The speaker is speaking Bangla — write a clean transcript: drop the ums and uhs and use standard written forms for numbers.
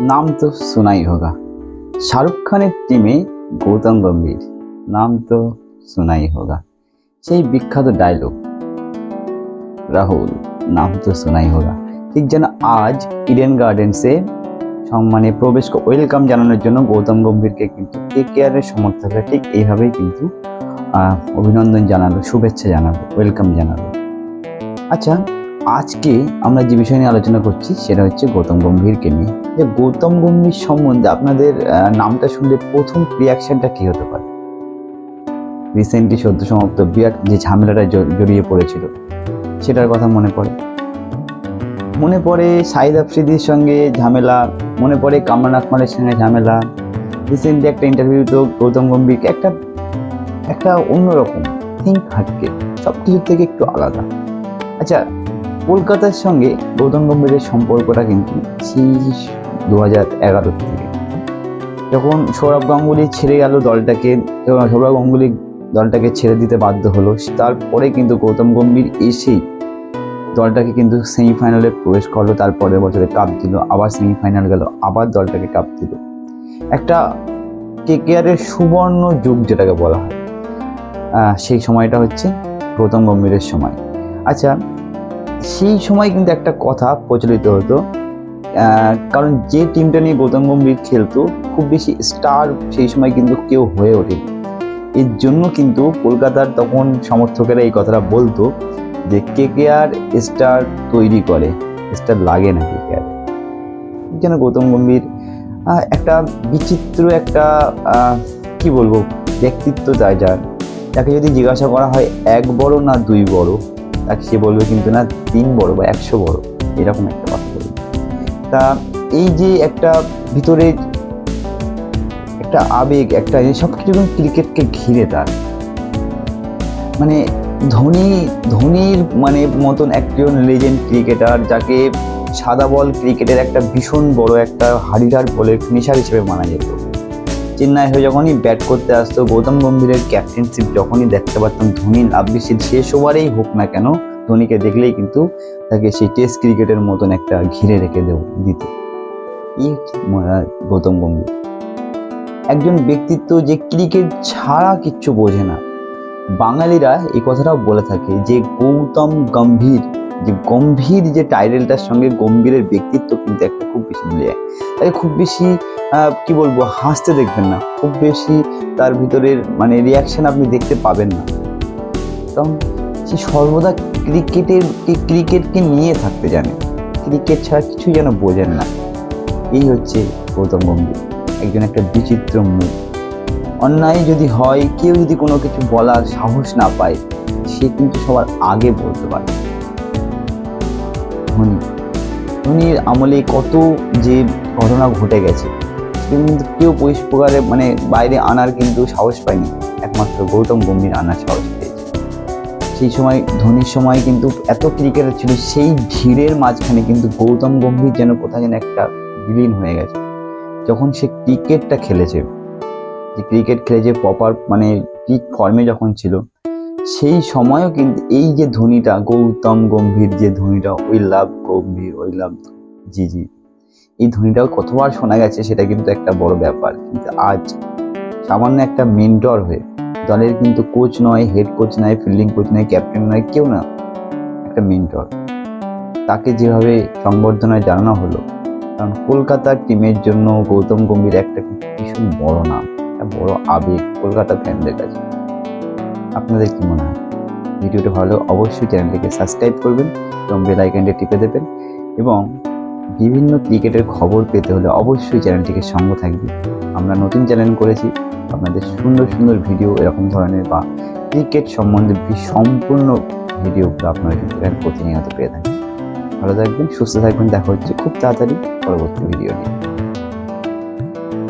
নাম তো শোনাই হোগা। শাহরুখ খানের টিমে গৌতম গম্ভীর, নাম তো শোনাই হোগা। সেই বিখ্যাত ডায়লগ রাহুল, নাম তো শোনাই হোগা। ঠিক যেন আজ ইডেন গার্ডেন্সে সম্মানে প্রবেশ ওয়েলকাম জানানোর জন্য গৌতম গম্ভীরকে কিন্তু কেকেআরের সমর্থকরা ঠিক এইভাবেই কিন্তু অভিনন্দন জানালো, শুভেচ্ছা জানালো, ওয়েলকাম জানালো। আচ্ছা, আজকে আমরা যে বিষয় নিয়ে আলোচনা করছি সেটা হচ্ছে গৌতম গম্ভীরকে নিয়ে। যে গৌতম গম্ভীর সম্বন্ধে আপনাদের নামটা শুনলে প্রথম রিয়াকশনটা কি হতে পারে? রিসেন্টলি সদ্য সমাপ্ত বিরাট যে ঝামেলাটা জড়িয়ে পড়েছিল সেটার কথা মনে পড়ে শাহিদ আফ্রিদির সঙ্গে ঝামেলা, মনে পড়ে কামরান আকমলের সঙ্গে ঝামেলা। রিসেন্টলি একটা ইন্টারভিউতে গৌতম গম্ভীরকে একটা অন্যরকম থিঙ্ক হাটকে, সব কিছুর থেকে একটু আলাদা। আচ্ছা, কলকাতার সঙ্গে গৌতম গম্ভীরের সম্পর্কটা কিন্তু সেই 2011 থেকে, যখন সৌরভ গাঙ্গুলি ছেড়ে গেল দলটাকে, সৌরভ গাঙ্গুলি দলটাকে ছেড়ে দিতে বাধ্য হলো, তারপরে কিন্তু গৌতম গম্ভীর এসেই দলটাকে কিন্তু সেমিফাইনালে প্রবেশ করলো। তারপরের বছরে কাপ দিল, আবার সেমিফাইনাল গেল, আবার দলটাকে কাপ দিল। একটা কেকেআরের সুবর্ণ যুগ যেটাকে বলা হয়, সেই সময়টা হচ্ছে গৌতম গম্ভীরের সময়। আচ্ছা, সেই সময় কিন্তু একটা কথা প্রচলিত হতো, কারণ যে টিমটা নিয়ে গৌতম গম্ভীর খেলতো খুব বেশি স্টার সেই সময় কিন্তু কেউ হয়ে ওঠেনি। এর জন্য কিন্তু কলকাতার তখন সমর্থকেরা এই কথাটা বলতো যে কেকেআর স্টার তৈরি করে, স্টার লাগে না কেকেআর। যেন গৌতম গম্ভীর একটা বিচিত্র একটা কি বলবো ব্যক্তিত্ব যায়, যাকে যদি জিজ্ঞাসা করা হয় 1 বড় না 2 বড়, তাকে সে বলবে কিন্তু না 3 বড় বা 100 বড়, এরকম একটা কথা বলবে। তা এই যে একটা ভিতরে একটা আবেগ, একটা সব কিছু ক্রিকেটকে ঘিরে, তার মানে ধোনির মানে মতন একজন লেজেন্ড ক্রিকেটার, যাকে সাদা বল ক্রিকেটের একটা ভীষণ বড় একটা হাড়িদার বলের ফিনিশার হিসেবে মানা যেত। চেন্নাই হয়ে যখনই ব্যাট করতে আসতো, গৌতম গম্ভীরের ক্যাপ্টেনশিপ যখনই দেখতে পারতাম, ধোনির আবৃত্তি শেষ ওভারেই হোক না কেন, ধোনিকে দেখলেই কিন্তু তাকে সেই টেস্ট ক্রিকেটের মতন একটা ঘিরে রেখে দিত। এই গৌতম গম্ভীর একজন ব্যক্তিত্ব যে ক্রিকেট ছাড়া কিচ্ছু বোঝে না। বাঙালিরা এই কথাটাও বলে থাকে যে গৌতম গম্ভীর, যে গম্ভীর যে টাইটেলটার সঙ্গে গম্ভীরের ব্যক্তিত্ব কিন্তু একটা খুব বেশি মিলে যায়। তাকে খুব বেশি কি বলবো হাসতে দেখবেন না, খুব বেশি তার ভিতরের মানে রিয়াকশন আপনি দেখতে পাবেন না, কারণ সে সর্বদা ক্রিকেটকে নিয়ে থাকতে জানে, ক্রিকেট ছাড়া কিছুই যেন বোঝেন না। এই হচ্ছে গৌতম গম্ভীর, একজন একটা বিচিত্র মুখ। অন্যায় যদি হয়, কেউ যদি কোনো কিছু বলার সাহস না পায়, সে কিন্তু সবার আগে বলতে পারে। ধোনির আমলে কত যে ঘটনা ঘটে গেছে কিন্তু কেউ পরিষ্কারে মানে বাইরে আনার কিন্তু সাহস পায়নি, একমাত্র গৌতম গম্ভীর আনার সাহস পেয়েছে। সেই সময় ধোনির সময় কিন্তু এত ক্রিকেটার ছিল, সেই ভিড়ের মাঝখানে কিন্তু গৌতম গম্ভীর যেন কোথায় যেন একটা বিলীন হয়ে গেছে। যখন সে ক্রিকেটটা খেলেছে, যে ক্রিকেট খেলেছে প্রপার মানে পিক ফর্মে যখন ছিল, সেই সময়ও কিন্তু এই যে ধ্বনিটা গৌতম গম্ভীর, যে ধ্বনিটা ওই লাভ গম্ভীর, ওই লাভ জি, এই ধ্বনিটাও কতবার শোনা গেছে, সেটা কিন্তু একটা বড় ব্যাপার। কিন্তু আজ সামান্য একটা মেন্টর হয়ে, দলের কিন্তু কোচ নয়, হেড কোচ নয়, ফিল্ডিং কোচ নয়, ক্যাপ্টেন নয়, কেউ না, একটা মেন্টর, তাকে যেভাবে সংবর্ধনা জানানো হলো, কারণ কলকাতার টিমের জন্য গৌতম গম্ভীর একটা ভীষণ বড় নাম, একটা বড় আবেগ কলকাতা ফ্যানদের কাছে। আপনাদের কি মনে হয়? ভিডিওটা ভালো অবশ্যই চ্যানেলটিকে সাবস্ক্রাইব করবেন এবং বেল আইকনটি টিপে দেবেন, এবং বিভিন্ন ক্রিকেটের খবর পেতে হলে অবশ্যই চ্যানেলটিকে সঙ্গে থাকবে। আমরা নতুন চ্যানেল করেছি, আপনাদের সুন্দর সুন্দর ভিডিও এরকম ধরনের বা ক্রিকেট সম্বন্ধে সম্পূর্ণ ভিডিওগুলো আপনারা কিন্তু প্রতিনিয়ত পেয়ে থাকেন। ভালো থাকবেন, সুস্থ থাকবেন, দেখা হচ্ছে খুব তাড়াতাড়ি পরবর্তী ভিডিও নিয়ে।